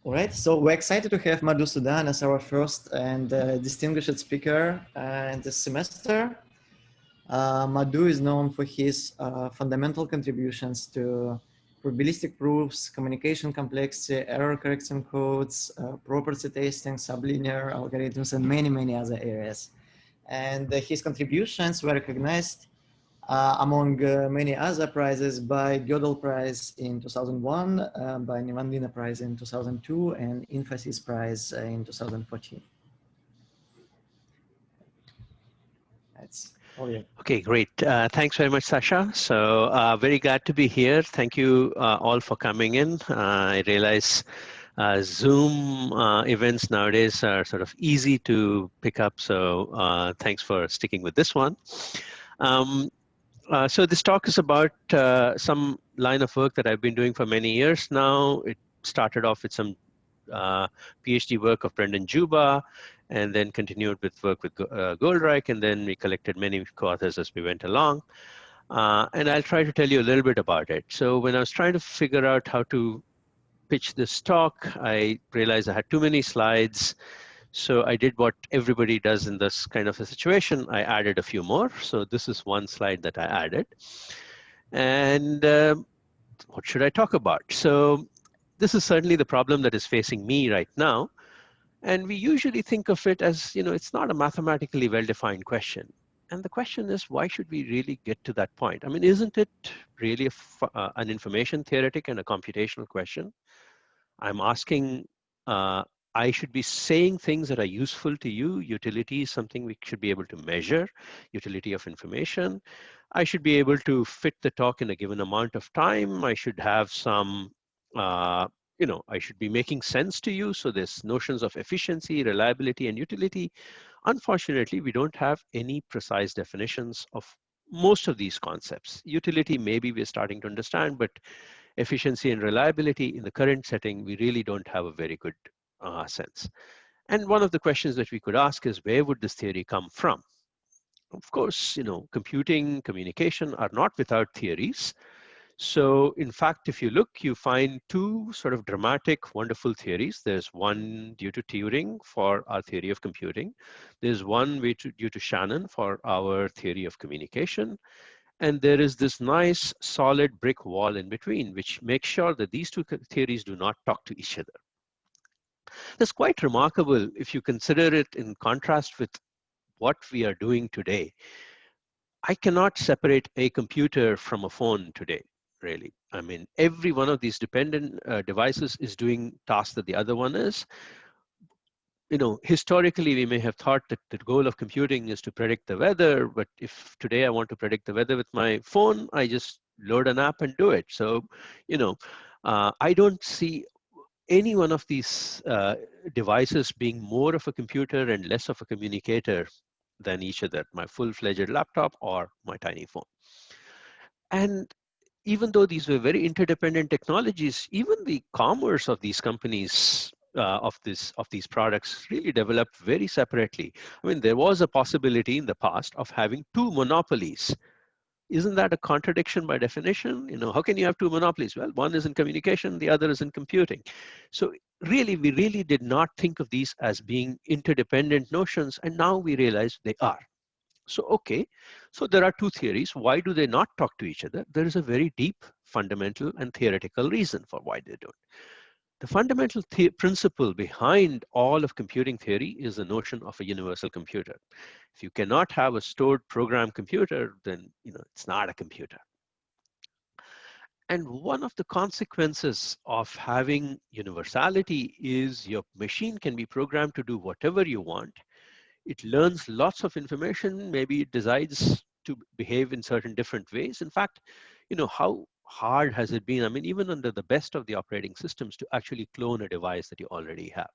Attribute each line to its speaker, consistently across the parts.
Speaker 1: All right, so we're excited to have Madhu Sudan as our first and distinguished speaker in this semester. Madhu is known for his fundamental contributions to probabilistic proofs, communication complexity, error correction codes, property testing, sublinear algorithms, and many, many other areas. And his contributions were recognized among many other prizes by Gödel Prize in 2001, by Nivandina Prize in 2002, and Infosys Prize in 2014. That's all you.
Speaker 2: Okay, great. Thanks very much, Sasha. So very glad to be here. Thank you all for coming in. I realize Zoom events nowadays are sort of easy to pick up. So thanks for sticking with this one. So this talk is about some line of work that I've been doing for many years now. It started off with some PhD work of Brendan Juba, and then continued with work with Goldreich, and then we collected many co-authors as we went along. And I'll try to tell you a little bit about it. So when I was trying to figure out how to pitch this talk, I realized I had too many slides. So I did what everybody does in this kind of a situation. I added a few more. So this is one slide that I added. And what should I talk about? So this is certainly the problem that is facing me right now. And we usually think of it as, it's not a mathematically well-defined question. And the question is, why should we really get to that point? I mean, isn't it really an information theoretic and a computational question? I'm asking, I should be saying things that are useful to you. Utility is something we should be able to measure, utility of information. I should be able to fit the talk in a given amount of time. I should have some, I should be making sense to you. So there's notions of efficiency, reliability, and utility. Unfortunately, we don't have any precise definitions of most of these concepts. Utility, maybe we're starting to understand, but efficiency and reliability in the current setting, we really don't have a very good sense. And one of the questions that we could ask is, where would this theory come from? Of course, computing, communication are not without theories. So in fact, if you look, you find two sort of dramatic, wonderful theories. There's one due to Turing for our theory of computing. There's one due to Shannon for our theory of communication. And there is this nice, solid brick wall in between, which makes sure that these two theories do not talk to each other. That's quite remarkable if you consider it in contrast with what we are doing today. I cannot separate a computer from a phone today, really. I mean, every one of these dependent devices is doing tasks that the other one is. Historically, we may have thought that the goal of computing is to predict the weather, but if today I want to predict the weather with my phone, I just load an app and do it. So, I don't see any one of these devices being more of a computer and less of a communicator than each other, my full-fledged laptop or my tiny phone. And even though these were very interdependent technologies, even the commerce of these companies of these products really developed very separately. I mean, there was a possibility in the past of having two monopolies. Isn't that a contradiction by definition? How can you have two monopolies? Well, one is in communication, the other is in computing. So really, we really did not think of these as being interdependent notions, and now we realize they are. So, okay, so there are two theories. Why do they not talk to each other? There is a very deep, fundamental, and theoretical reason for why they don't. The fundamental principle behind all of computing theory is the notion of a universal computer. If you cannot have a stored program computer, then it's not a computer. And one of the consequences of having universality is your machine can be programmed to do whatever you want. It learns lots of information. Maybe it decides to behave in certain different ways. In fact, how hard has it been? I mean, even under the best of the operating systems, to actually clone a device that you already have.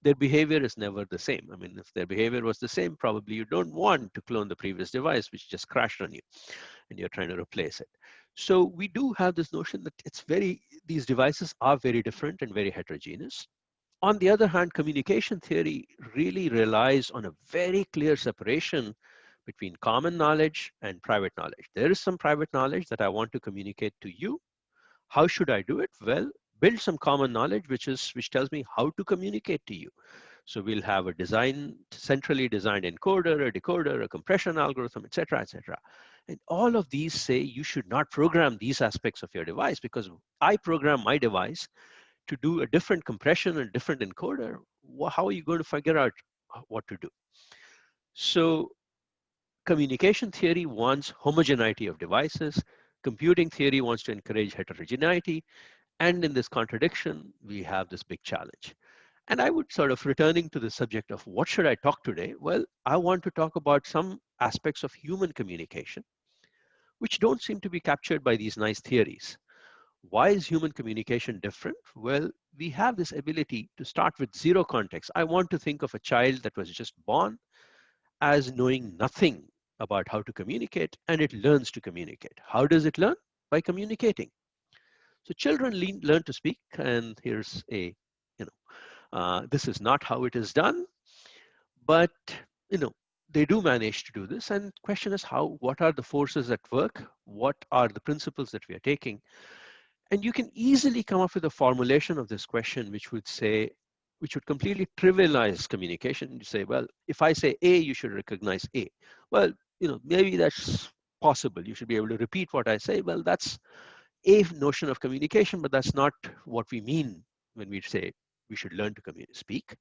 Speaker 2: Their behavior is never the same. I mean, if their behavior was the same, probably you don't want to clone the previous device, which just crashed on you, and you're trying to replace it. So we do have this notion that these devices are very different and very heterogeneous. On the other hand, communication theory really relies on a very clear separation between common knowledge and private knowledge. There is some private knowledge that I want to communicate to you. How should I do it? Well, build some common knowledge, which tells me how to communicate to you. So we'll have a centrally designed encoder, a decoder, a compression algorithm, et cetera, et cetera. And all of these say you should not program these aspects of your device, because I program my device to do a different compression and different encoder. How are you going to figure out what to do? So communication theory wants homogeneity of devices. Computing theory wants to encourage heterogeneity. And in this contradiction, we have this big challenge. And I would sort of, returning to the subject of what should I talk today? Well, I want to talk about some aspects of human communication, which don't seem to be captured by these nice theories. Why is human communication different? Well, we have this ability to start with zero context. I want to think of a child that was just born as knowing nothing about how to communicate, and it learns to communicate. How does it learn? By communicating. So children learn to speak, and here's a, this is not how it is done, but they do manage to do this. And the question is what are the forces at work? What are the principles that we are taking? And you can easily come up with a formulation of this question, which would completely trivialize communication. You say, well, if I say A, you should recognize A. Well, maybe that's possible. You should be able to repeat what I say. Well, that's a notion of communication, but that's not what we mean when we say we should learn to speak.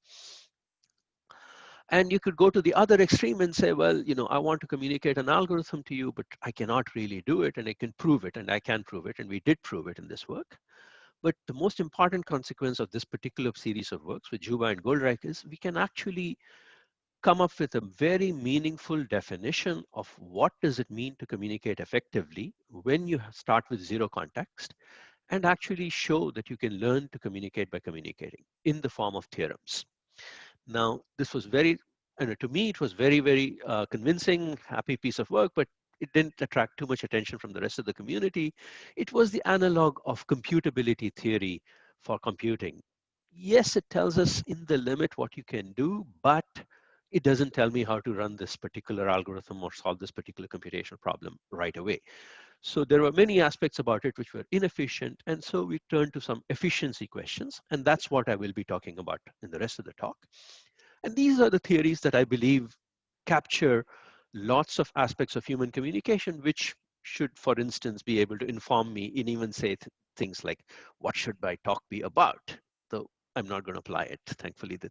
Speaker 2: And you could go to the other extreme and say, well, I want to communicate an algorithm to you, but I cannot really do it, and I can prove it, and I can prove it, and we did prove it in this work. But the most important consequence of this particular series of works with Juba and Goldreich is we can actually come up with a very meaningful definition of what does it mean to communicate effectively when you start with zero context, and actually show that you can learn to communicate by communicating in the form of theorems. Now, this was to me, it was very, very convincing, happy piece of work, but it didn't attract too much attention from the rest of the community. It was the analog of computability theory for computing. Yes, it tells us in the limit what you can do, but it doesn't tell me how to run this particular algorithm or solve this particular computational problem right away. So there were many aspects about it which were inefficient, and so we turned to some efficiency questions, and that's what I will be talking about in the rest of the talk. And these are the theories that I believe capture lots of aspects of human communication, which should, for instance, be able to inform me and even say things like, what should my talk be about? Though I'm not going to apply it. Thankfully, the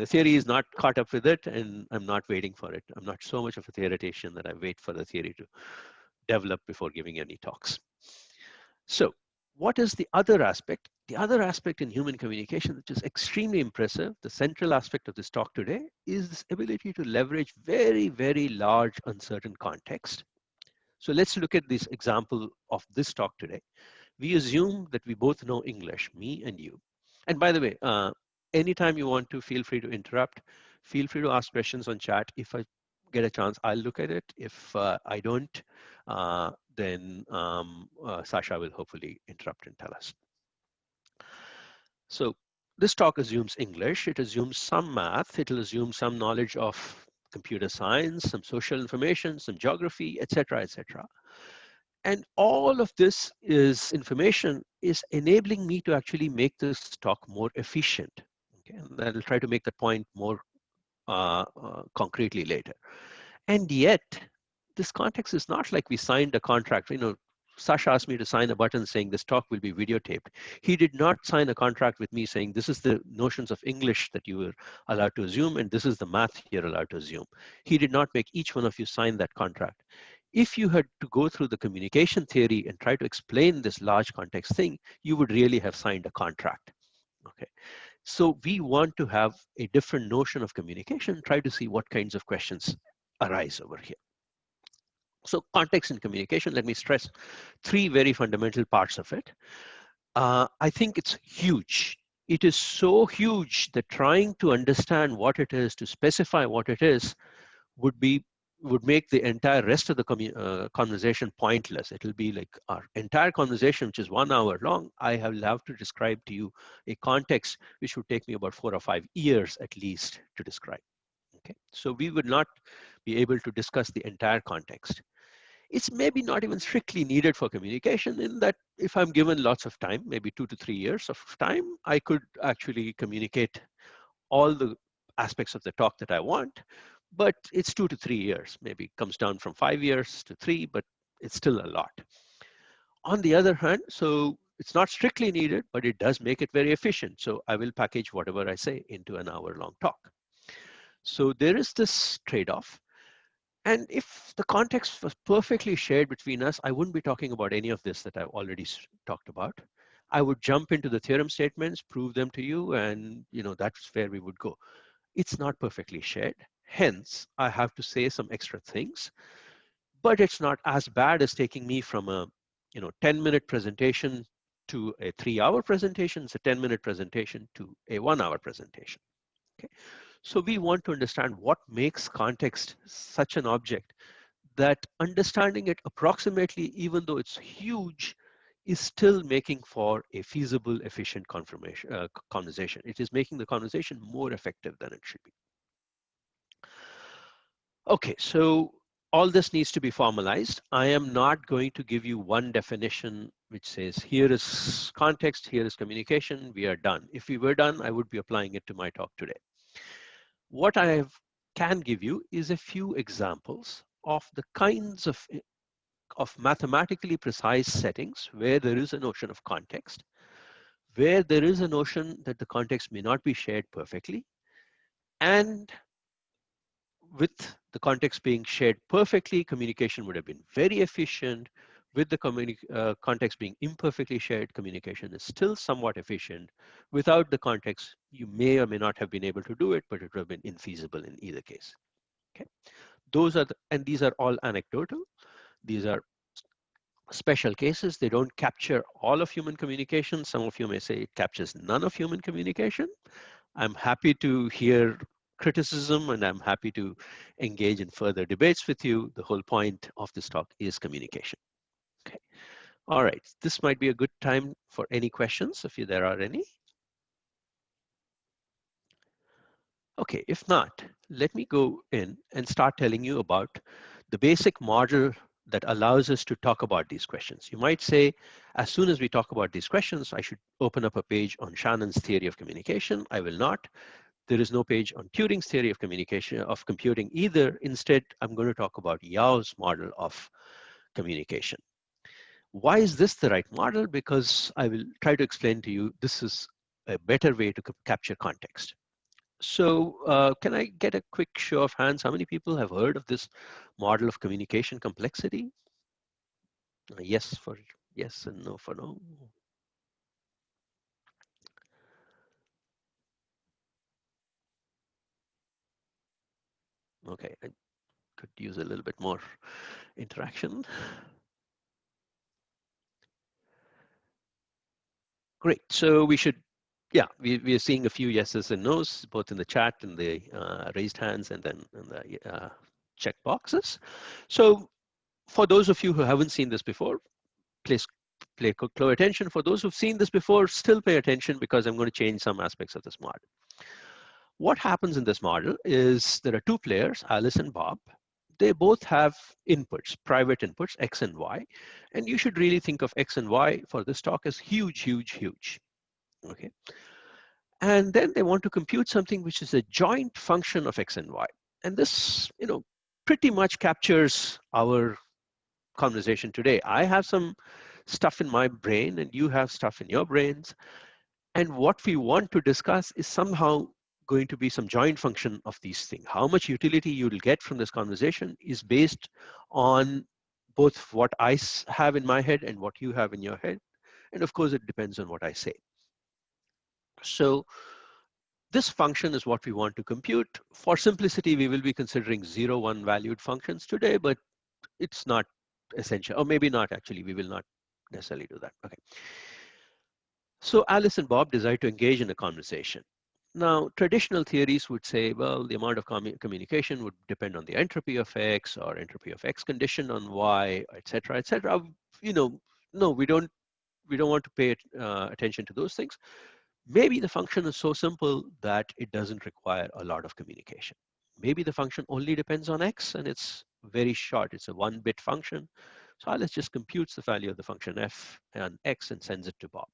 Speaker 2: theory is not caught up with it, and I'm not waiting for it. I'm not so much of a theoretician that I wait for the theory to develop before giving any talks. So what is the other aspect? The other aspect in human communication, which is extremely impressive, the central aspect of this talk today, is this ability to leverage very, very large uncertain context. So let's look at this example of this talk today. We assume that we both know English, me and you. And by the way, anytime you want to, feel free to interrupt. Feel free to ask questions on chat. If I get a chance, I'll look at it. If I don't, then Sasha will hopefully interrupt and tell us. So this talk assumes English. It assumes some math. It'll assume some knowledge of computer science, some social information, some geography, et cetera, et cetera. And all of this information is enabling me to actually make this talk more efficient. Okay? And I'll try to make that point more concretely later. And yet, this context is not like we signed a contract. Sasha asked me to sign a button saying this talk will be videotaped. He did not sign a contract with me saying this is the notions of English that you were allowed to assume, and this is the math you're allowed to assume. He did not make each one of you sign that contract. If you had to go through the communication theory and try to explain this large context thing, you would really have signed a contract. Okay. So we want to have a different notion of communication, try to see what kinds of questions arise over here. So context in communication, let me stress three very fundamental parts of it. I think it's huge. It is so huge that trying to understand what it is, to specify what it is, would make the entire rest of the conversation pointless. It'll be like our entire conversation, which is 1 hour long. I will have to describe to you a context which would take me about 4 or 5 years at least to describe. Okay, so we would not be able to discuss the entire context. It's maybe not even strictly needed for communication, in that if I'm given lots of time, maybe 2 to 3 years of time, I could actually communicate all the aspects of the talk that I want, but it's 2 to 3 years. Maybe it comes down from 5 years to 3, but it's still a lot. On the other hand, so it's not strictly needed, but it does make it very efficient. So I will package whatever I say into an hour-long talk. So there is this trade-off. And if the context was perfectly shared between us, I wouldn't be talking about any of this that I've already talked about. I would jump into the theorem statements, prove them to you, and that's where we would go. It's not perfectly shared. Hence, I have to say some extra things, but it's not as bad as taking me from a 10-minute presentation to a 3-hour presentation. It's a 10-minute presentation to a 1-hour presentation. Okay. So we want to understand what makes context such an object that understanding it approximately, even though it's huge, is still making for a feasible, efficient conversation. It is making the conversation more effective than it should be. Okay, so all this needs to be formalized. I am not going to give you one definition which says, here is context, here is communication, we are done. If we were done, I would be applying it to my talk today. What I can give you is a few examples of the kinds of mathematically precise settings where there is a notion of context, where there is a notion that the context may not be shared perfectly, and with the context being shared perfectly, communication would have been very efficient. With the context being imperfectly shared, communication is still somewhat efficient. Without the context, you may or may not have been able to do it, but it would have been infeasible in either case. Okay, and these are all anecdotal. These are special cases. They don't capture all of human communication. Some of you may say it captures none of human communication. I'm happy to hear criticism, and I'm happy to engage in further debates with you. The whole point of this talk is communication. Okay. All right. This might be a good time for any questions, if there are any. Okay, if not, let me go in and start telling you about the basic model that allows us to talk about these questions. You might say, as soon as we talk about these questions, I should open up a page on Shannon's theory of communication. I will not. There is no page on Turing's theory of computing either. Instead, I'm going to talk about Yao's model of communication. Why is this the right model? Because I will try to explain to you, this is a better way to capture context. So can I get a quick show of hands? How many people have heard of this model of communication complexity? Yes for yes and no for no. Okay, I could use a little bit more interaction. Great, so we should, yeah, we are seeing a few yeses and nos, both in the chat and the raised hands and then in the check boxes. So for those of you who haven't seen this before, please pay close attention. For those who've seen this before, still pay attention, because I'm going to change some aspects of this model. What happens in this model is there are two players, Alice and Bob. They both have inputs, private inputs, X and Y. And you should really think of X and Y for this talk as huge, huge, huge. Okay. And then they want to compute something which is a joint function of X and Y. And this, pretty much captures our conversation today. I have some stuff in my brain and you have stuff in your brains. And what we want to discuss is somehow going to be some joint function of these things. How much utility you'll get from this conversation is based on both what I have in my head and what you have in your head. And of course, it depends on what I say. So this function is what we want to compute. For simplicity, we will be considering 0, 1 valued functions today, but it's not essential, or maybe not actually, we will not necessarily do that. Okay. So Alice and Bob decide to engage in a conversation. Now, traditional theories would say, well, the amount of communication would depend on the entropy of X or entropy of X conditioned on Y, et cetera, et cetera. No, we don't want to pay attention to those things. Maybe the function is so simple that it doesn't require a lot of communication. Maybe the function only depends on X and it's very short. It's a 1-bit function. So Alice just computes the value of the function f and x and sends it to Bob,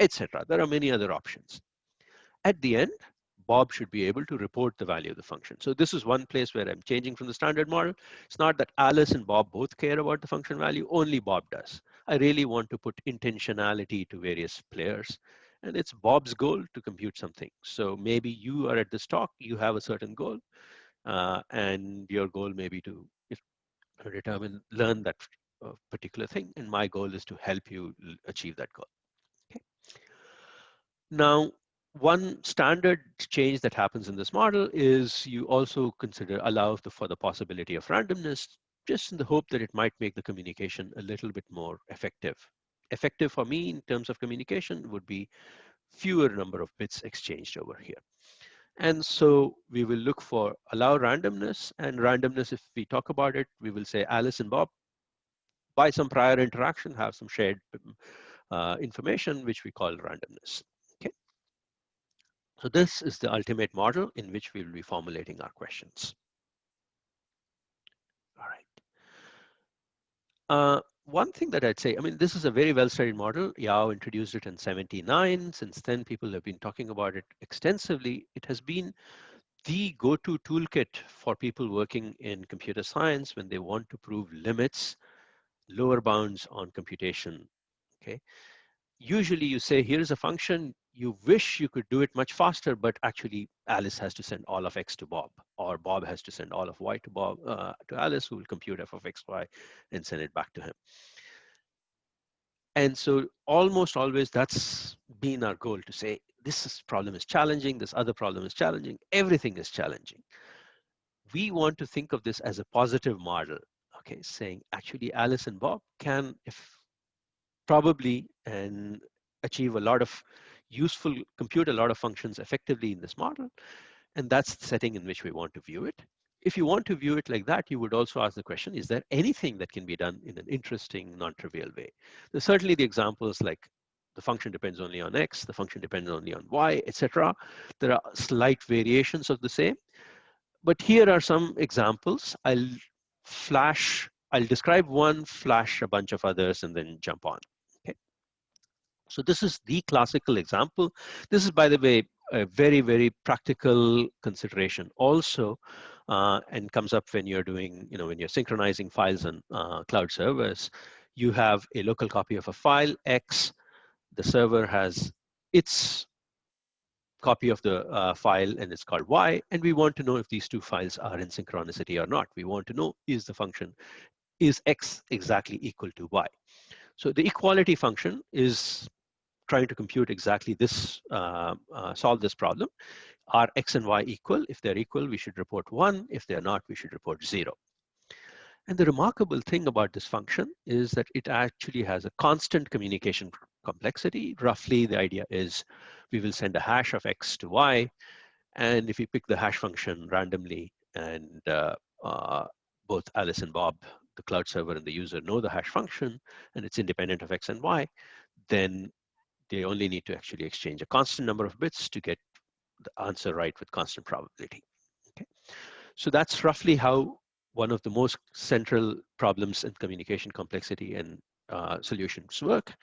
Speaker 2: etc. There are many other options. At the end, Bob should be able to report the value of the function. So this is one place where I'm changing from the standard model. It's not that Alice and Bob both care about the function value, only Bob does. I really want to put intentionality to various players. And it's Bob's goal to compute something. So maybe you are at this talk, you have a certain goal, and your goal may be to learn that particular thing. And my goal is to help you achieve that goal. Okay. Now, one standard change that happens in this model is you also allow for the possibility of randomness, just in the hope that it might make the communication a little bit more effective. Effective for me in terms of communication would be fewer number of bits exchanged over here. And so we will look for allow randomness, and randomness, if we talk about it, we will say Alice and Bob, by some prior interaction, have some shared information, which we call randomness. Okay. So this is the ultimate model in which we will be formulating our questions. All right. One thing that I'd say, I mean, this is a very well-studied model. Yao introduced it in '79. Since then, people have been talking about it extensively. It has been the go-to toolkit for people working in computer science when they want to prove limits, lower bounds on computation. Okay. Usually you say, here's a function, you wish you could do it much faster, but actually Alice has to send all of x to Bob, or Bob has to send all of y to Bob, to Alice, who will compute f of x, y, and send it back to him. And so almost always that's been our goal, to say, this problem is challenging, this other problem is challenging, everything is challenging. We want to think of this as a positive model, okay, saying actually Alice and Bob can, if probably, and achieve a lot of compute a lot of functions effectively in this model. And that's the setting in which we want to view it. If you want to view it like that, you would also ask the question, is there anything that can be done in an interesting, non-trivial way? There's certainly the examples like the function depends only on x, the function depends only on y, etc. There are slight variations of the same. But here are some examples. I'll describe one, flash a bunch of others, and then jump on. Okay. So this is the classical example. This is, by the way, a very, very practical consideration also, and comes up when you're doing, when you're synchronizing files on cloud servers. You have a local copy of a file, X. The server has its copy of the file, and it's called Y. And we want to know if these two files are in synchronicity or not. We want to know, is X exactly equal to Y? So the equality function is trying to compute exactly this, solve this problem. Are x and y equal? If they're equal, we should report 1. If they're not, we should report 0. And the remarkable thing about this function is that it actually has a constant communication complexity. Roughly, the idea is we will send a hash of x to y, and if we pick the hash function randomly, and both Alice and Bob, the cloud server and the user, know the hash function, and it's independent of x and y, then they only need to actually exchange a constant number of bits to get the answer right with constant probability. Okay. So that's roughly how one of the most central problems in communication complexity and solutions work.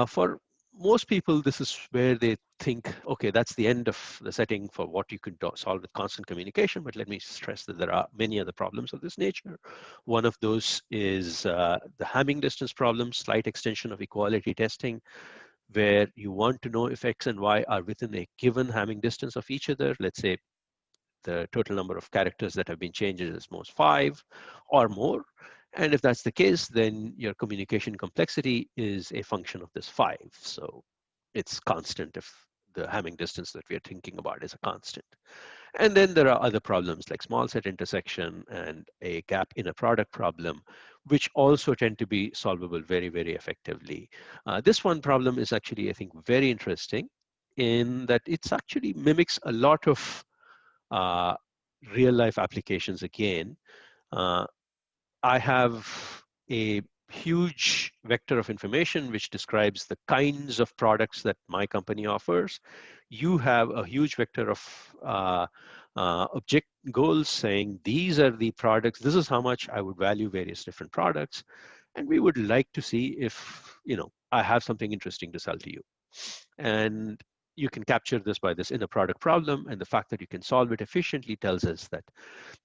Speaker 2: For most people, this is where they think, okay, that's the end of the setting for what you could solve with constant communication. But let me stress that there are many other problems of this nature. One of those is the Hamming distance problem, slight extension of equality testing, where you want to know if x and y are within a given Hamming distance of each other. Let's say the total number of characters that have been changed is most 5 or more. And if that's the case, then your communication complexity is a function of this 5. So it's constant if the Hamming distance that we are thinking about is a constant. And then there are other problems like small set intersection and a gap in a product problem, which also tend to be solvable very, very effectively. This one problem is actually, I think, very interesting in that it's actually mimics a lot of real life applications again. I have a huge vector of information which describes the kinds of products that my company offers. You have a huge vector of object goals saying these are the products, this is how much I would value various different products, and we would like to see if I have something interesting to sell to you. And you can capture this by this inner product problem, and the fact that you can solve it efficiently tells us that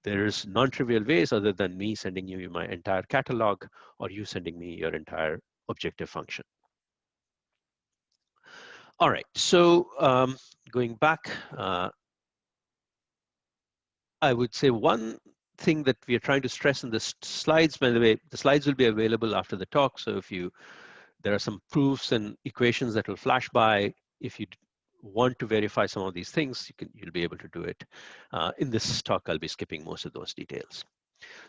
Speaker 2: there's non-trivial ways other than me sending you my entire catalog or you sending me your entire objective function. All right, so going back, I would say one thing that we are trying to stress in the slides, by the way, the slides will be available after the talk. So if there are some proofs and equations that will flash by. If you want to verify some of these things, you'll be able to do it. In this talk, I'll be skipping most of those details.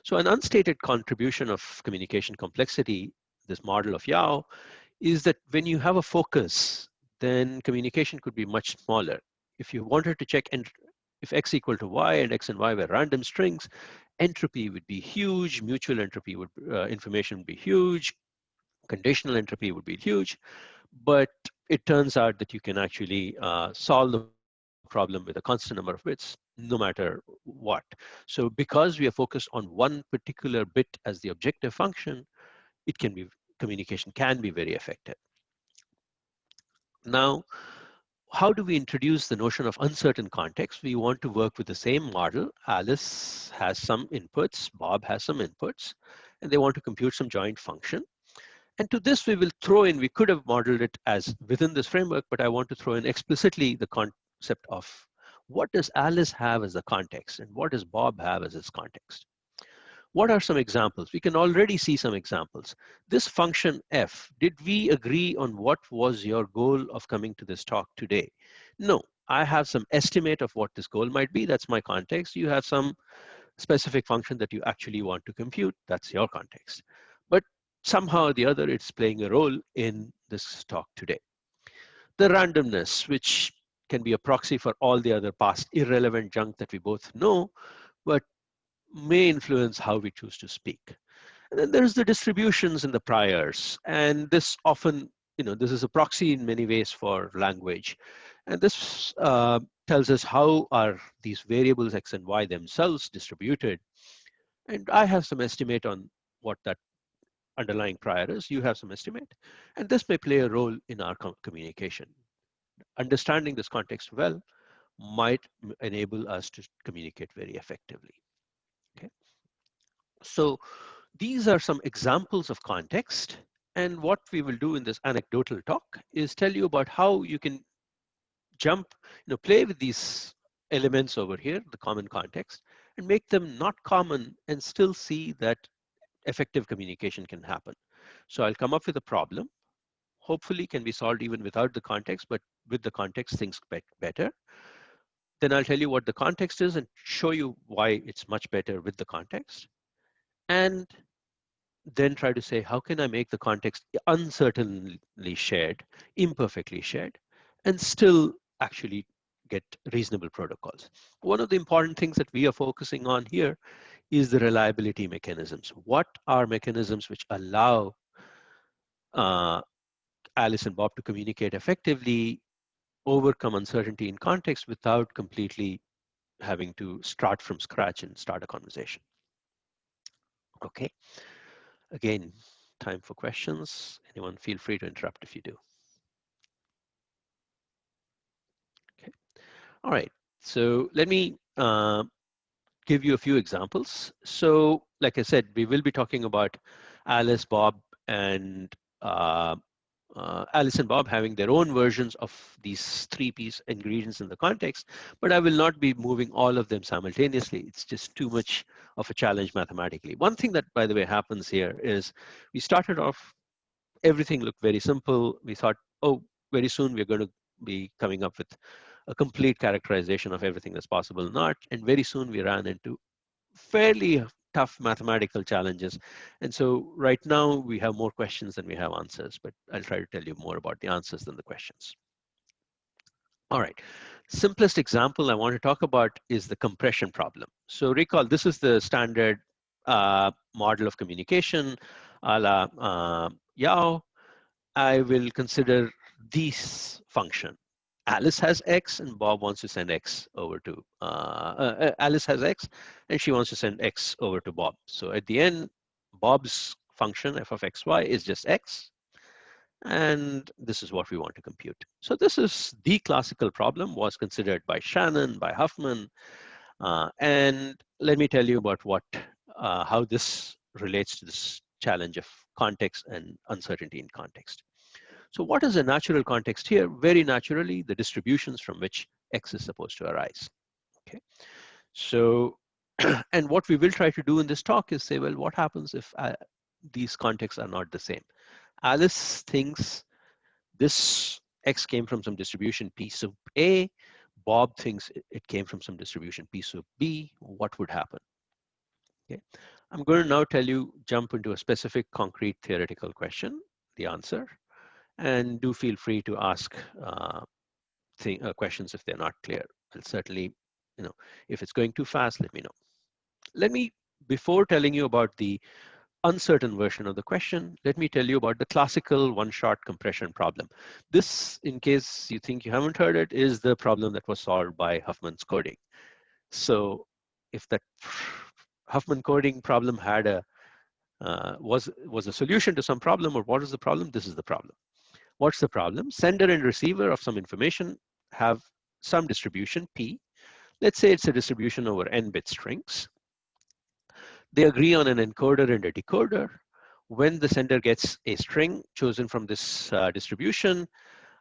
Speaker 2: So an unstated contribution of communication complexity, this model of Yao, is that when you have a focus, then communication could be much smaller. If you wanted to check if x equal to y and x and y were random strings, entropy would be huge, mutual entropy information would be huge, conditional entropy would be huge, but it turns out that you can actually solve the problem with a constant number of bits, no matter what. So because we are focused on one particular bit as the objective function, communication can be very effective. Now, how do we introduce the notion of uncertain context? We want to work with the same model. Alice has some inputs, Bob has some inputs, and they want to compute some joint function. And to this, we will throw in, we could have modeled it as within this framework, but I want to throw in explicitly the concept of what does Alice have as the context and what does Bob have as its context? What are some examples? We can already see some examples. This function f, did we agree on what was your goal of coming to this talk today? No, I have some estimate of what this goal might be. That's my context. You have some specific function that you actually want to compute. That's your context. But somehow or the other, it's playing a role in this talk today. The randomness, which can be a proxy for all the other past irrelevant junk that we both know, but may influence how we choose to speak. And then there's the distributions in the priors. And this often, this is a proxy in many ways for language. And this tells us how are these variables x and y themselves distributed. And I have some estimate on what that underlying prior is. You have some estimate. And this may play a role in our communication. Understanding this context well might enable us to communicate very effectively. Okay. So these are some examples of context. And what we will do in this anecdotal talk is tell you about how you can play with these elements over here, the common context, and make them not common and still see that effective communication can happen. So I'll come up with a problem, hopefully can be solved even without the context, but with the context, things get better. Then I'll tell you what the context is and show you why it's much better with the context. And then try to say, how can I make the context uncertainly shared, imperfectly shared, and still actually get reasonable protocols? One of the important things that we are focusing on here is the reliability mechanisms. What are mechanisms which allow Alice and Bob to communicate effectively, overcome uncertainty in context without completely having to start from scratch and start a conversation? Okay. Again, time for questions. Anyone feel free to interrupt if you do. Okay. All right. So let me give you a few examples. So like I said, we will be talking about Alice, Bob, and Alice and Bob having their own versions of these three-piece ingredients in the context, but I will not be moving all of them simultaneously. It's just too much of a challenge mathematically. One thing that, by the way, happens here is we started off, everything looked very simple. We thought, oh, very soon we're going to be coming up with a complete characterization of everything that's possible not, and very soon we ran into fairly tough mathematical challenges. And so right now we have more questions than we have answers, but I'll try to tell you more about the answers than the questions. All right, simplest example I want to talk about is the compression problem. So recall, this is the standard model of communication. a la Yao, I will consider this function. Alice has X and Bob wants to send X over to, Alice has X and she wants to send X over to Bob. So at the end, Bob's function f of xy is just X, and this is what we want to compute. So this is the classical problem, was considered by Shannon, by Huffman, and let me tell you about how this relates to this challenge of context and uncertainty in context. So what is a natural context here? Very naturally, the distributions from which X is supposed to arise. Okay, so and what we will try to do in this talk is say, well, what happens if these contexts are not the same? Alice thinks this X came from some distribution P sub A. Bob thinks it came from some distribution P sub B. What would happen? Okay, I'm going to now jump into a specific concrete theoretical question, the answer, and do feel free to ask questions if they're not clear. I'll certainly, if it's going too fast, let me know. Before telling you about the uncertain version of the question, let me tell you about the classical one-shot compression problem. This, in case you think you haven't heard it, is the problem that was solved by Huffman's coding. So if that Huffman coding problem had was a solution to some problem, or what is the problem? This is the problem. What's the problem? Sender and receiver of some information have some distribution P. Let's say it's a distribution over n bit strings. They agree on an encoder and a decoder. When the sender gets a string chosen from this distribution,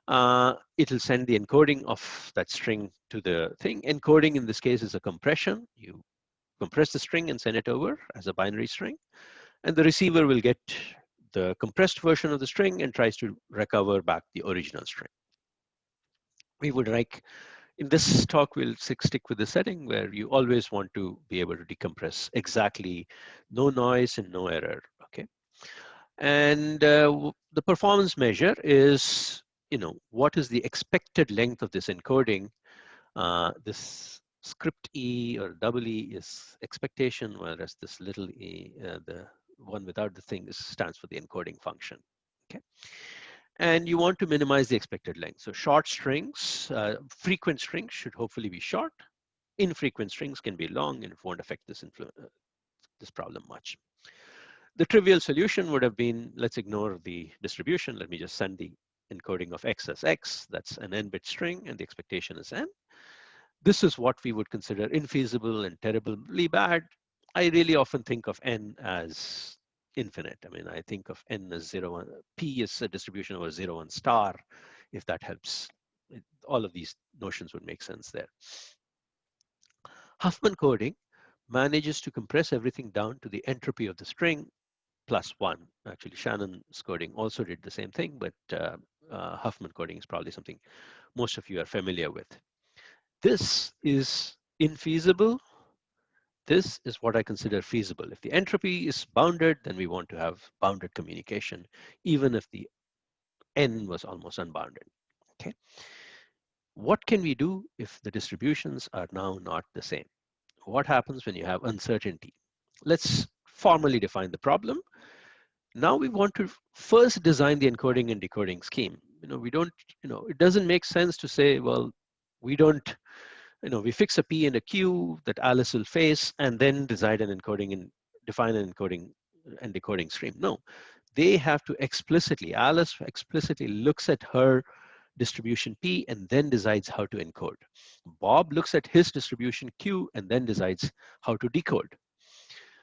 Speaker 2: it'll send the encoding of that string to the thing. Encoding in this case is a compression. You compress the string and send it over as a binary string. And the receiver will get the compressed version of the string and tries to recover back the original string. We would like, in this talk, we'll stick with the setting where you always want to be able to decompress exactly, no noise and no error, okay? And the performance measure is, what is the expected length of this encoding? This script E or double E is expectation, whereas this little e, the one without the thing, stands for the encoding function, okay? And you want to minimize the expected length. So short strings, frequent strings should hopefully be short. Infrequent strings can be long, and it won't affect this problem much. The trivial solution would have been, let's ignore the distribution. Let me just send the encoding of X as X. That's an n-bit string, and the expectation is n. This is what we would consider infeasible and terribly bad. I really often think of n as infinite. I mean, I think of n as 0, 1. P is a distribution over 0, 1 star, if that helps. All of these notions would make sense there. Huffman coding manages to compress everything down to the entropy of the string plus 1. Actually, Shannon's coding also did the same thing, but Huffman coding is probably something most of you are familiar with. This is infeasible. This is what I consider feasible. If the entropy is bounded, then we want to have bounded communication, even if the n was almost unbounded, okay? What can we do if the distributions are now not the same? What happens when you have uncertainty? Let's formally define the problem. Now we want to first design the encoding and decoding scheme. We don't, it doesn't make sense to say, well, we don't, we fix a P and a Q that Alice will face and then decide an encoding and define an encoding and decoding stream. No, they have to explicitly, Alice explicitly looks at her distribution P and then decides how to encode. Bob looks at his distribution Q and then decides how to decode.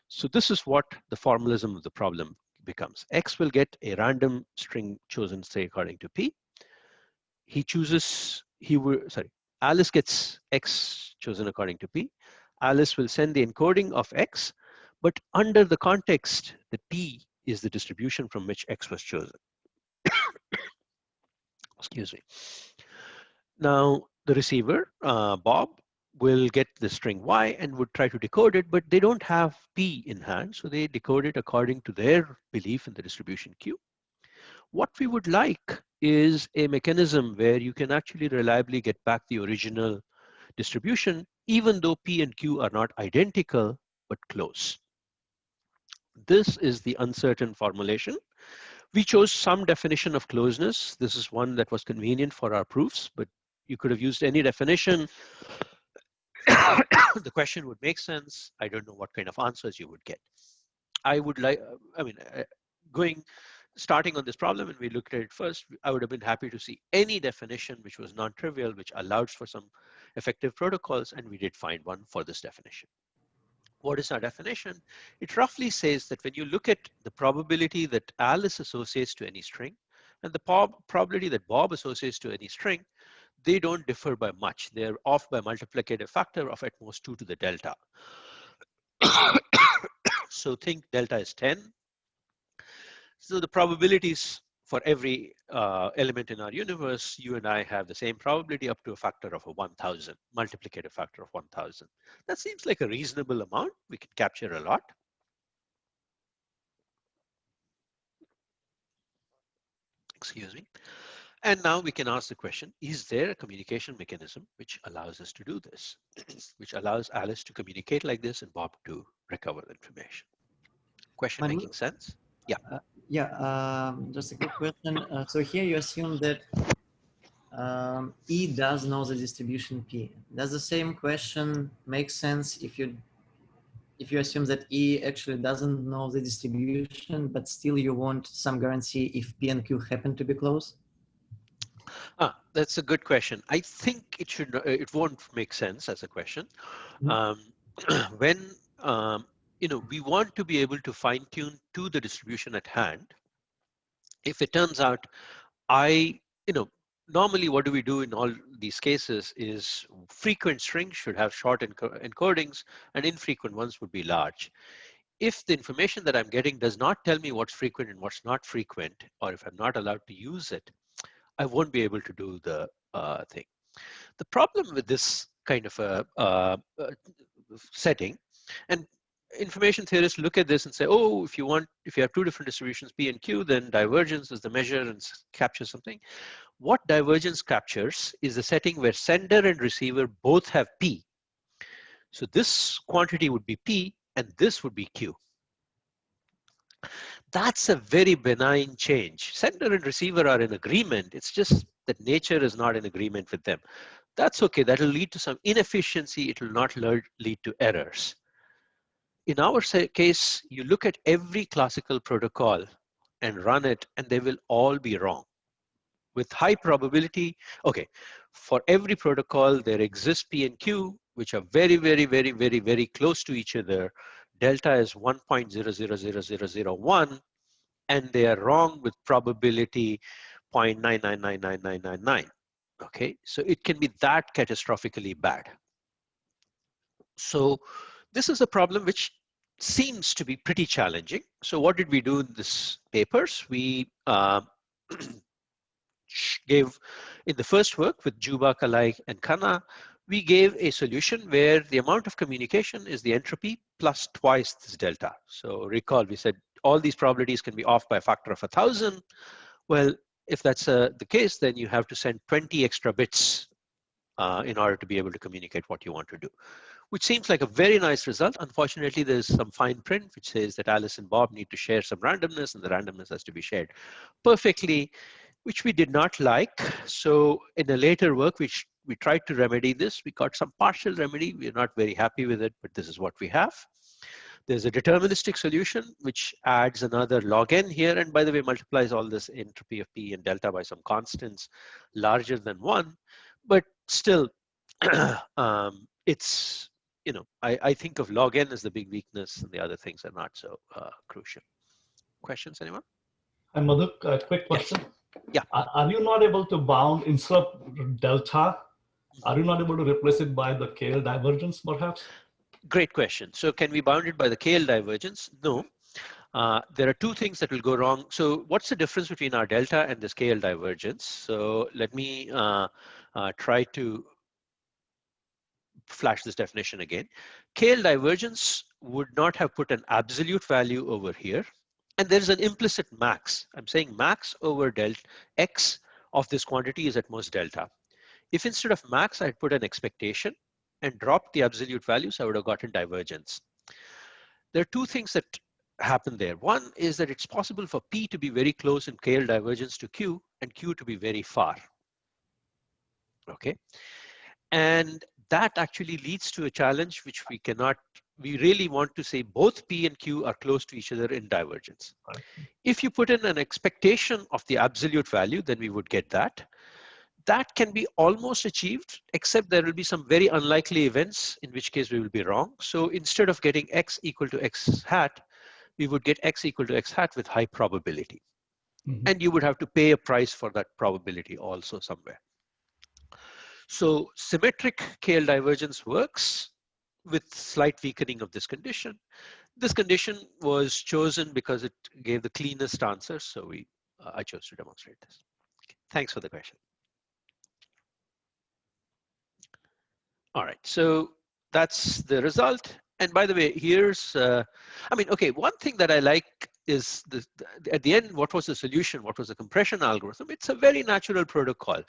Speaker 2: So this is what the formalism of the problem becomes. X will get a random string chosen, say, according to P. Alice gets X chosen according to P. Alice will send the encoding of X, but under the context that P is the distribution from which X was chosen. Excuse me. Now, the receiver, Bob, will get the string Y and would try to decode it, but they don't have P in hand, so they decode it according to their belief in the distribution Q. What we would like is a mechanism where you can actually reliably get back the original distribution, even though P and Q are not identical, but close. This is the uncertain formulation. We chose some definition of closeness. This is one that was convenient for our proofs, but you could have used any definition. The question would make sense. I don't know what kind of answers you would get. I would like, starting on this problem, and we looked at it first, I would have been happy to see any definition which was non-trivial, which allows for some effective protocols, and we did find one for this definition. What is our definition? It roughly says that when you look at the probability that Alice associates to any string and the probability that Bob associates to any string, they don't differ by much. They're off by multiplicative factor of at most 2 to the delta. So think delta is 10. So the probabilities for every element in our universe, you and I have the same probability up to a factor of 1,000, multiplicative factor of 1,000. That seems like a reasonable amount. We can capture a lot. Excuse me. And now we can ask the question, is there a communication mechanism which allows us to do this, which allows Alice to communicate like this and Bob to recover the information? Question
Speaker 1: Madhu,
Speaker 2: making sense? Yeah.
Speaker 1: Just a quick question. So here you assume that E does know the distribution P. Does the same question make sense if you assume that E actually doesn't know the distribution, but still you want some guarantee if P and Q happen to be close?
Speaker 2: That's a good question. I think it won't make sense as a question. When we want to be able to fine tune to the distribution at hand. If it turns out normally what do we do in all these cases is frequent strings should have short encodings and infrequent ones would be large. If the information that I'm getting does not tell me what's frequent and what's not frequent, or if I'm not allowed to use it, I won't be able to do the thing. The problem with this kind of a setting, and information theorists look at this and say, oh, if you have two different distributions, P and Q, then divergence is the measure and captures something. What divergence captures is a setting where sender and receiver both have P. So this quantity would be P and this would be Q. That's a very benign change. Sender and receiver are in agreement. It's just that nature is not in agreement with them. That's okay. That'll lead to some inefficiency. It will not lead to errors. In our case, you look at every classical protocol and run it, and they will all be wrong. With high probability, okay, for every protocol, there exists P and Q, which are very, very, very, very, very close to each other. Delta is 1.000001, and they are wrong with probability 0.9999999. Okay, so it can be that catastrophically bad. So this is a problem which seems to be pretty challenging. So what did we do in this papers? We gave, in the first work with Juba, Kalai, and Khanna, we gave a solution where the amount of communication is the entropy plus twice this delta. So recall, we said all these probabilities can be off by a factor of 1,000. Well, if that's the case, then you have to send 20 extra bits in order to be able to communicate what you want to do, which seems like a very nice result. Unfortunately, there's some fine print which says that Alice and Bob need to share some randomness, and the randomness has to be shared perfectly, which we did not like. So in a later work, we tried to remedy this. We got some partial remedy. We're not very happy with it, but this is what we have. There's a deterministic solution, which adds another log n here. And by the way, multiplies all this entropy of P and delta by some constants larger than 1. But still, it's, I think of log n as the big weakness, and the other things are not so crucial. Questions, anyone?
Speaker 3: And Madhu, a quick question.
Speaker 2: Yes. Yeah.
Speaker 3: Are you not able to bound instead of delta? Are you not able to replace it by the KL divergence, perhaps?
Speaker 2: Great question. So can we bound it by the KL divergence? No. There are two things that will go wrong. So what's the difference between our delta and this KL divergence? So let me try to flash this definition again. KL divergence would not have put an absolute value over here. And there's an implicit max. I'm saying max over delta x of this quantity is at most delta. If instead of max, I'd put an expectation and dropped the absolute values, I would have gotten divergence. There are two things that happen there. One is that it's possible for P to be very close in KL divergence to Q and Q to be very far. Okay. And that actually leads to a challenge which we really want to say both P and Q are close to each other in divergence.
Speaker 3: Right.
Speaker 2: If you put in an expectation of the absolute value, then we would get that. That can be almost achieved, except there will be some very unlikely events, in which case we will be wrong. So instead of getting X equal to X hat, we would get X equal to X hat with high probability.
Speaker 3: Mm-hmm.
Speaker 2: And you would have to pay a price for that probability also somewhere. So symmetric KL divergence works with slight weakening of this condition. This condition was chosen because it gave the cleanest answer. So I chose to demonstrate this. Okay. Thanks for the question. All right, so that's the result. And by the way, here's, okay, one thing that I like is at the end, what was the solution? What was the compression algorithm? It's a very natural protocol,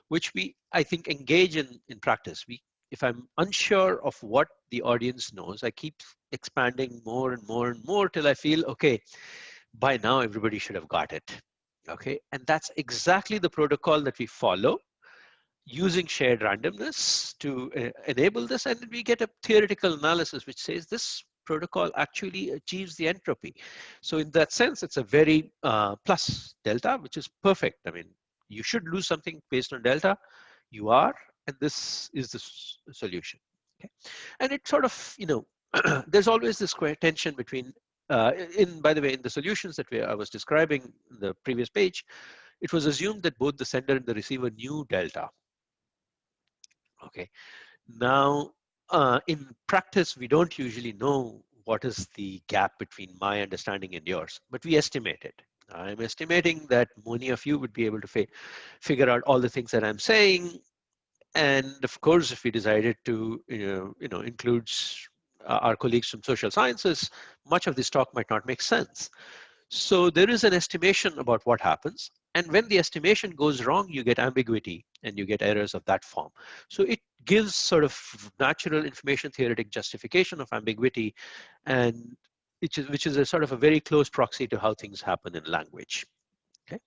Speaker 2: which I think, engage in practice. If I'm unsure of what the audience knows, I keep expanding more and more and more till I feel, okay, by now everybody should have got it. Okay, and that's exactly the protocol that we follow, using shared randomness to enable this, and we get a theoretical analysis which says this protocol actually achieves the entropy. So in that sense, it's a very plus delta, which is perfect. I mean, you should lose something based on delta. You are, and this is the solution. Okay, and it sort of, there's always this tension between, by the way, in the solutions that I was describing in the previous page, it was assumed that both the sender and the receiver knew delta. Okay, now in practice, we don't usually know what is the gap between my understanding and yours, but we estimate it. I'm estimating that many of you would be able to figure out all the things that I'm saying. And of course, if we decided to include our colleagues from social sciences, much of this talk might not make sense. So there is an estimation about what happens. And when the estimation goes wrong, you get ambiguity and you get errors of that form. So it gives sort of natural information theoretic justification of ambiguity, and which is a sort of a very close proxy to how things happen in language. Okay.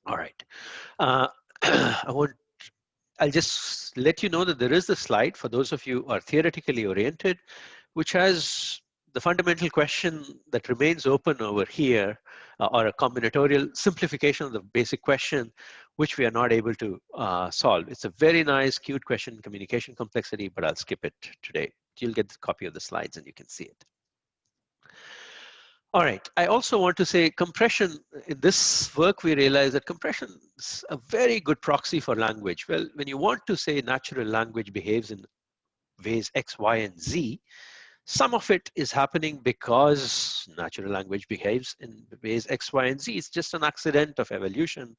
Speaker 2: All right. I'll just let you know that there is the slide for those of you who are theoretically oriented, which has the fundamental question that remains open over here, or a combinatorial simplification of the basic question, which we are not able to solve. It's a very nice, cute question, communication complexity, but I'll skip it today. You'll get the copy of the slides and you can see it. All right, I also want to say compression. In this work, we realize that compression is a very good proxy for language. Well, when you want to say natural language behaves in ways X, Y, and Z, some of it is happening because natural language behaves in ways X, Y, and Z. It's just an accident of evolution.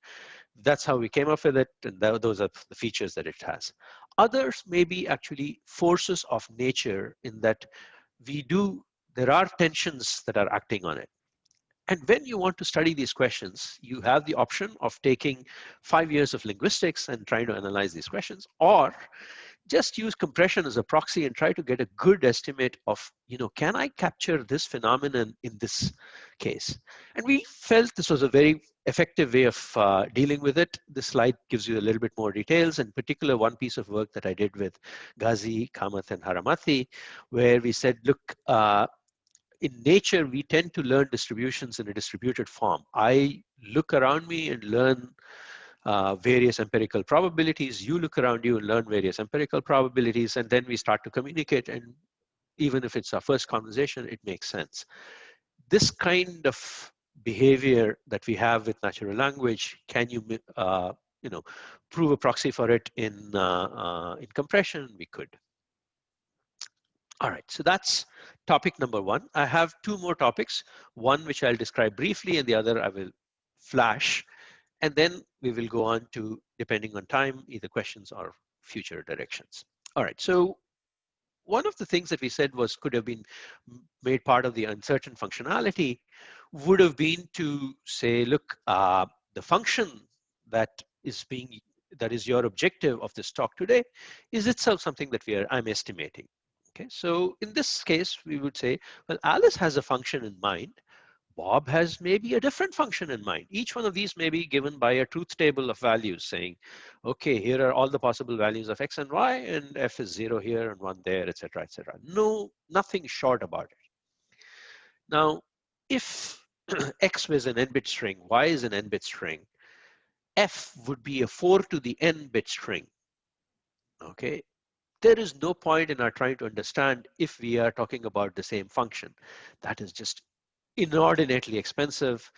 Speaker 2: That's how we came up with it, and those are the features that it has. Others may be actually forces of nature, in that there are tensions that are acting on it. And when you want to study these questions, you have the option of taking 5 years of linguistics and trying to analyze these questions, or just use compression as a proxy and try to get a good estimate of, can I capture this phenomenon in this case? And we felt this was a very effective way of dealing with it. This slide gives you a little bit more details, in particular, one piece of work that I did with Ghazi, Kamath, and Haramathi, where we said, look, in nature, we tend to learn distributions in a distributed form. I look around me and learn various empirical probabilities. You look around you and learn various empirical probabilities, and then we start to communicate. And even if it's our first conversation, it makes sense. This kind of behavior that we have with natural language, can you, prove a proxy for it in compression? We could. All right, so that's topic number one. I have two more topics, one which I'll describe briefly and the other I will flash. And then we will go on to, depending on time, either questions or future directions. All right, so one of the things that we said could have been made part of the uncertain functionality would have been to say, look, the function that is your objective of this talk today is itself something that I'm estimating. Okay, so in this case, we would say, well, Alice has a function in mind. Bob has maybe a different function in mind. Each one of these may be given by a truth table of values saying, okay, here are all the possible values of X and Y, and F is 0 here and 1 there, etc., etc. No, nothing short about it. Now, if X was an n-bit string, Y is an n-bit string, F would be a 4 to the n-bit string. Okay, there is no point in our trying to understand if we are talking about the same function. That is just inordinately expensive.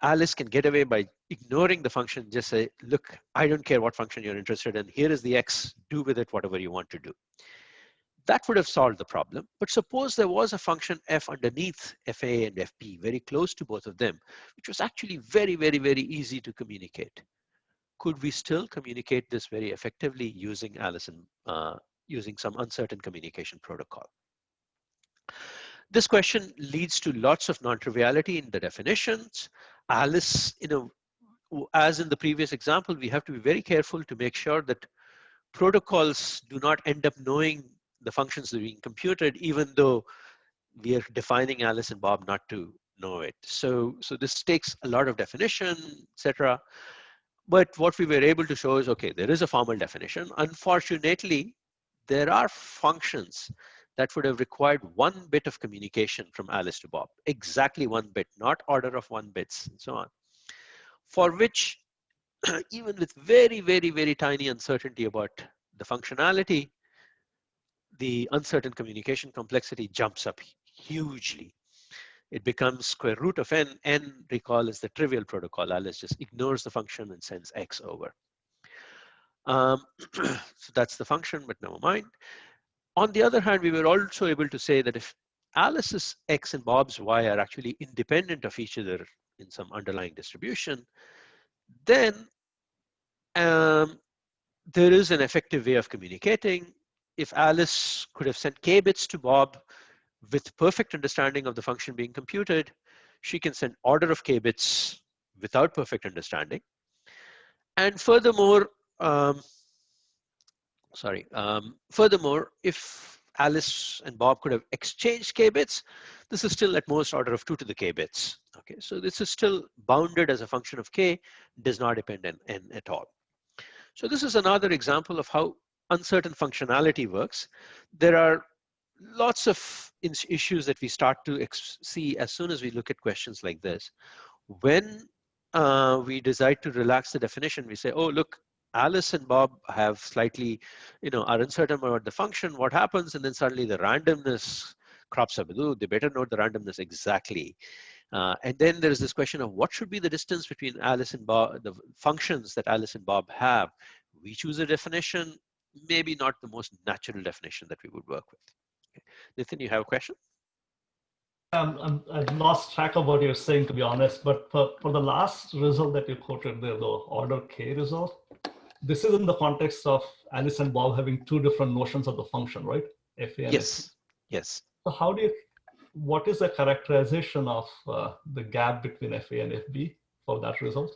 Speaker 2: Alice can get away by ignoring the function, just say, look, I don't care what function you're interested in. Here is the X, do with it whatever you want to do. That would have solved the problem. But suppose there was a function F underneath FA and FB, very close to both of them, which was actually very, very, very easy to communicate. Could we still communicate this very effectively using Alice and using some uncertain communication protocol? This question leads to lots of non-triviality in the definitions. Alice, as in the previous example, we have to be very careful to make sure that protocols do not end up knowing the functions that are being computed, even though we are defining Alice and Bob not to know it. So this takes a lot of definition, etc. But what we were able to show is, okay, there is a formal definition. Unfortunately, there are functions that would have required 1 bit of communication from Alice to Bob, exactly 1 bit, not order of 1 bits and so on, for which even with very, very, very tiny uncertainty about the functionality, the uncertain communication complexity jumps up hugely. It becomes square root of n. N, recall, is the trivial protocol. Alice just ignores the function and sends X over. So that's the function, but never mind. On the other hand, we were also able to say that if Alice's X and Bob's Y are actually independent of each other in some underlying distribution, then there is an effective way of communicating. If Alice could have sent k bits to Bob with perfect understanding of the function being computed, she can send order of k bits without perfect understanding. And furthermore, furthermore, if Alice and Bob could have exchanged k bits, this is still at most order of 2 to the k bits. Okay, so this is still bounded as a function of k, does not depend on n at all. So this is another example of how uncertain functionality works. There are lots of issues that we start to see as soon as we look at questions like this. When we decide to relax the definition, we say, oh, look, Alice and Bob have slightly, are uncertain about the function, what happens? And then suddenly the randomness crops up. Ooh, they better note the randomness exactly. And then there's this question of what should be the distance between Alice and Bob, the functions that Alice and Bob have. We choose a definition, maybe not the most natural definition that we would work with. Okay. Nitin, you have a question?
Speaker 3: I've lost track of what you're saying, to be honest, but for the last result that you quoted there, the order K result, this is in the context of Alice and Bob having 2 different notions of the function, right? FA and
Speaker 2: Yes,
Speaker 3: FB.
Speaker 2: yes.
Speaker 3: So what is the characterization of the gap between FA and FB for that result?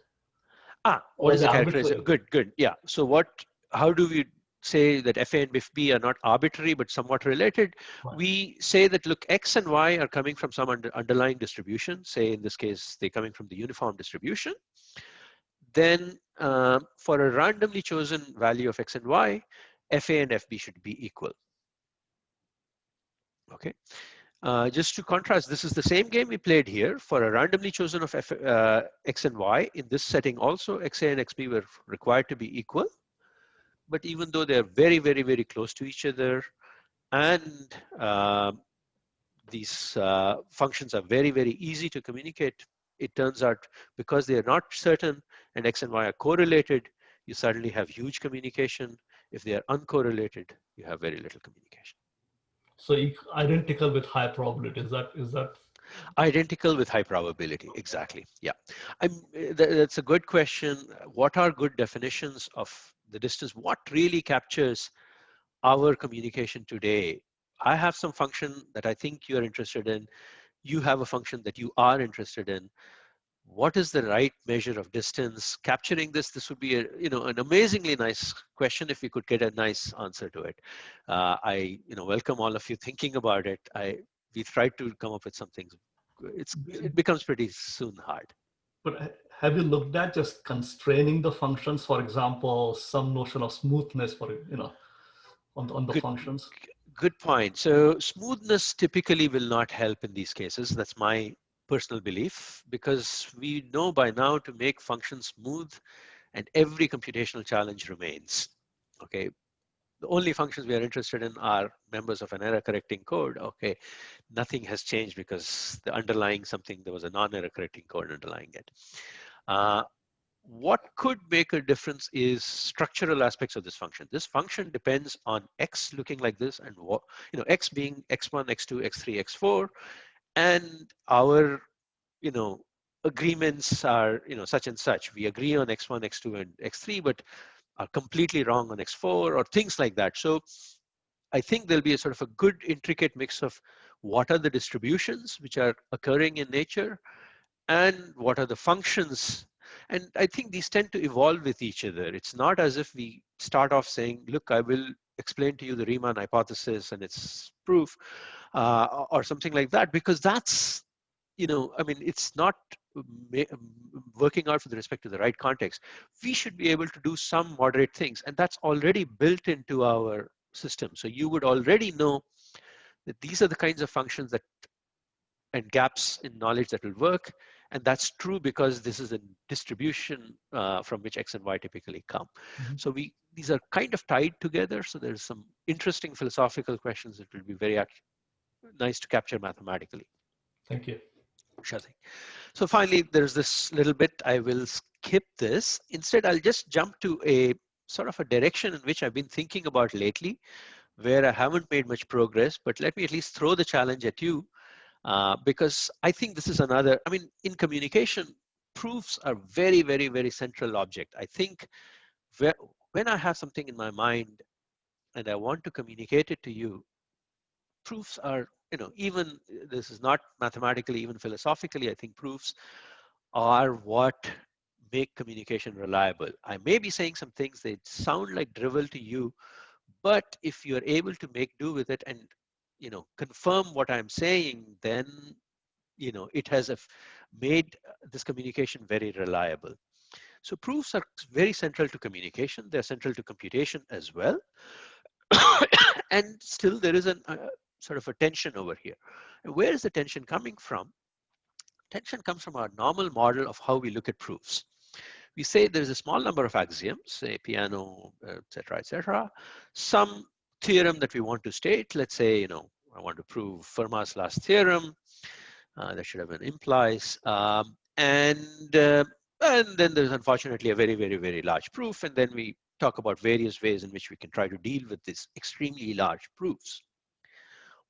Speaker 2: What is the characterization? Good. Yeah. So how do we say that FA and FB are not arbitrary but somewhat related? Right. We say that, look, X and Y are coming from some underlying distribution. Say in this case, they're coming from the uniform distribution. Then for a randomly chosen value of X and Y, FA and FB should be equal. Okay. Just to contrast, this is the same game we played here. For a randomly chosen of X and Y, in this setting also, XA and XB were required to be equal. But even though they're very, very, very close to each other, and these functions are very, very easy to communicate, it turns out because they are not certain and X and Y are correlated, you suddenly have huge communication. If they are uncorrelated, you have very little communication.
Speaker 3: So identical with high probability, is that?
Speaker 2: Identical with high probability, exactly. Yeah, that's a good question. What are good definitions of the distance? What really captures our communication today? I have some function that I think you're interested in. You have a function that you are interested in. what is the right measure of distance? Capturing this would be a, an amazingly nice question if we could get a nice answer to it. I welcome all of you thinking about it. We tried to come up with something. It becomes pretty soon hard.
Speaker 3: But have you looked at just constraining the functions? For example, some notion of smoothness for, on the functions?
Speaker 2: Good point. So smoothness typically will not help in these cases. That's my personal belief, because we know by now to make functions smooth, and every computational challenge remains. Okay. The only functions we are interested in are members of an error correcting code. Okay. Nothing has changed because the underlying something, there was a non-error correcting code underlying it. What could make a difference is structural aspects of this function. This function depends on x looking like this, and what, x being x1, x2, x3, x4, and our, agreements are, such and such. We agree on x1, x2, and x3, but are completely wrong on x4 or things like that. So I think there'll be a sort of a good intricate mix of what are the distributions which are occurring in nature, and what are the functions. And I think these tend to evolve with each other. It's not as if we start off saying, look, I will explain to you the Riemann hypothesis and its proof, or something like that, because that's, I mean, it's not working out with respect to the right context. We should be able to do some moderate things, and that's already built into our system. So you would already know that these are the kinds of functions that and gaps in knowledge that will work. And that's true because this is a distribution from which X and Y typically come. Mm-hmm. So these are kind of tied together. So there's some interesting philosophical questions that will be very nice to capture mathematically.
Speaker 3: Thank you.
Speaker 2: Sure thing. So finally, there's this little bit, I will skip this. Instead, I'll just jump to a sort of a direction in which I've been thinking about lately, where I haven't made much progress, but let me at least throw the challenge at you. Because I think this is another, I mean, in communication, proofs are very, very, very central object. I think when I have something in my mind and I want to communicate it to you, proofs are, even this is not mathematically, even philosophically, I think proofs are what make communication reliable. I may be saying some things that sound like drivel to you, but if you're able to make do with it and confirm what I'm saying, then it has made this communication very reliable. So proofs are very central to communication. They're central to computation as well. And still there is a sort of a tension over here. And where is the tension coming from? Tension comes from our normal model of how we look at proofs. We say there's a small number of axioms, say piano, et cetera, some theorem that we want to state. Let's say, I want to prove Fermat's last theorem. That should have an implies. And then there's unfortunately a very, very, very large proof. And then we talk about various ways in which we can try to deal with these extremely large proofs.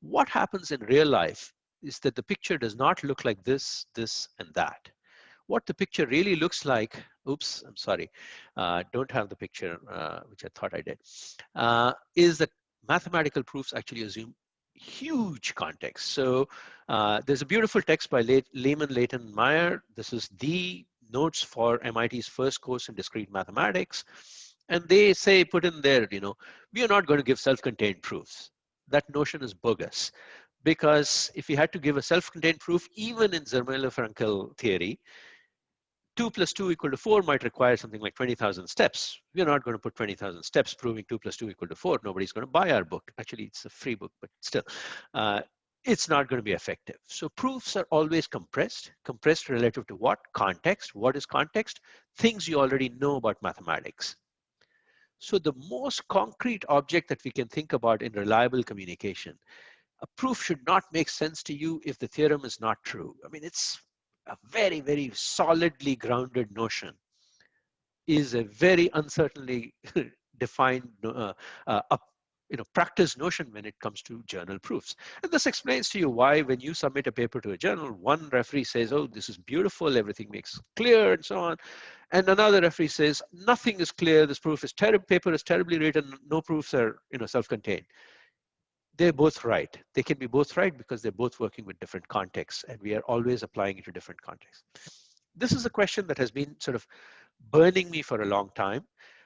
Speaker 2: What happens in real life is that the picture does not look like this, this, and that. What the picture really looks like, oops, I'm sorry, don't have the picture, which I thought I did, is that mathematical proofs actually assume huge context. So there's a beautiful text by Lehman Leighton Meyer. This is the notes for MIT's first course in discrete mathematics. And they say, put in there, we are not going to give self-contained proofs. That notion is bogus. Because if you had to give a self-contained proof, even in Zermelo-Frankel theory, 2 + 2 = 4 might require something like 20,000 steps. We're not going to put 20,000 steps proving 2 + 2 = 4. Nobody's going to buy our book. Actually, it's a free book, but still, it's not going to be effective. So proofs are always compressed relative to what? Context. What is context? Things you already know about mathematics. So the most concrete object that we can think about in reliable communication, a proof should not make sense to you if the theorem is not true. I mean, it's a very, very solidly grounded notion, is a very uncertainly defined practice notion when it comes to journal proofs. And this explains to you why when you submit a paper to a journal, one referee says, oh, this is beautiful, everything makes clear and so on. And another referee says, nothing is clear, this paper is terribly written, no proofs are self-contained. They're both right. They can be both right because they're both working with different contexts, and we are always applying it to different contexts. this is a question that has been sort of burning me for a long time.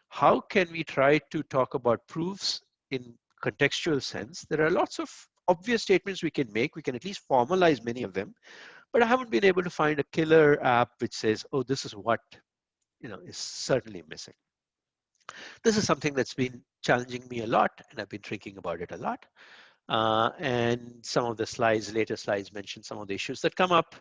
Speaker 2: How can we try to talk about proofs in contextual sense? There are lots of obvious statements we can make. We can at least formalize many of them, but I haven't been able to find a killer app which says, oh, this is what is certainly missing. This is something that's been challenging me a lot, and I've been thinking about it a lot. And some of the later slides mention some of the issues that come up.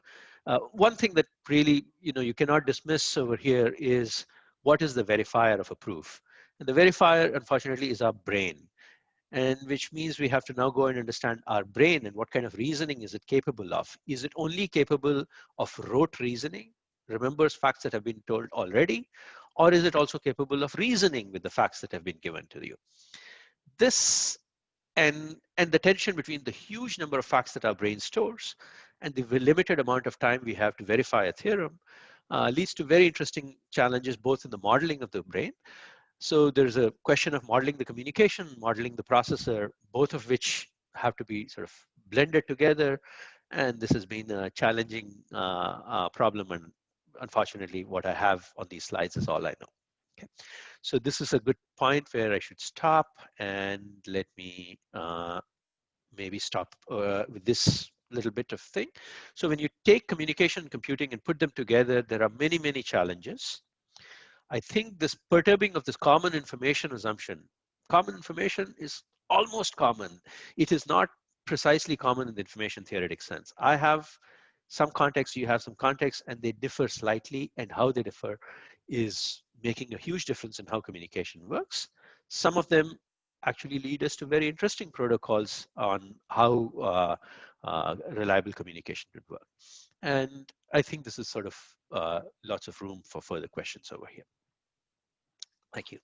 Speaker 2: One thing that really you cannot dismiss over here is what is the verifier of a proof. And the verifier, unfortunately, is our brain. And which means we have to now go and understand our brain and what kind of reasoning is it capable of. Is it only capable of rote reasoning, remembers facts that have been told already, or is it also capable of reasoning with the facts that have been given to you? This and the tension between the huge number of facts that our brain stores and the limited amount of time we have to verify a theorem leads to very interesting challenges, both in the modeling of the brain. So there's a question of modeling the communication, modeling the processor, both of which have to be sort of blended together. And this has been a challenging problem. And unfortunately, what I have on these slides is all I know. Okay. So this is a good point where I should stop, and let me maybe stop with this little bit of thing. So when you take communication and computing and put them together, there are many, many challenges. I think this perturbing of this common information assumption, common information is almost common. It is not precisely common in the information theoretic sense. I have some context, you have some context, and they differ slightly, and how they differ is making a huge difference in how communication works. Some of them actually lead us to very interesting protocols on how reliable communication would work. And I think this is sort of lots of room for further questions over here. Thank you.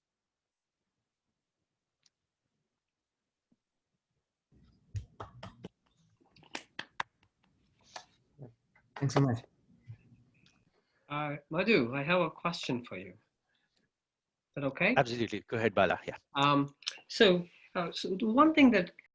Speaker 1: Thanks so much.
Speaker 4: Madhu, I have a question for you. Is that okay?
Speaker 2: Absolutely. Go ahead, Bala. Yeah.
Speaker 4: So the one thing that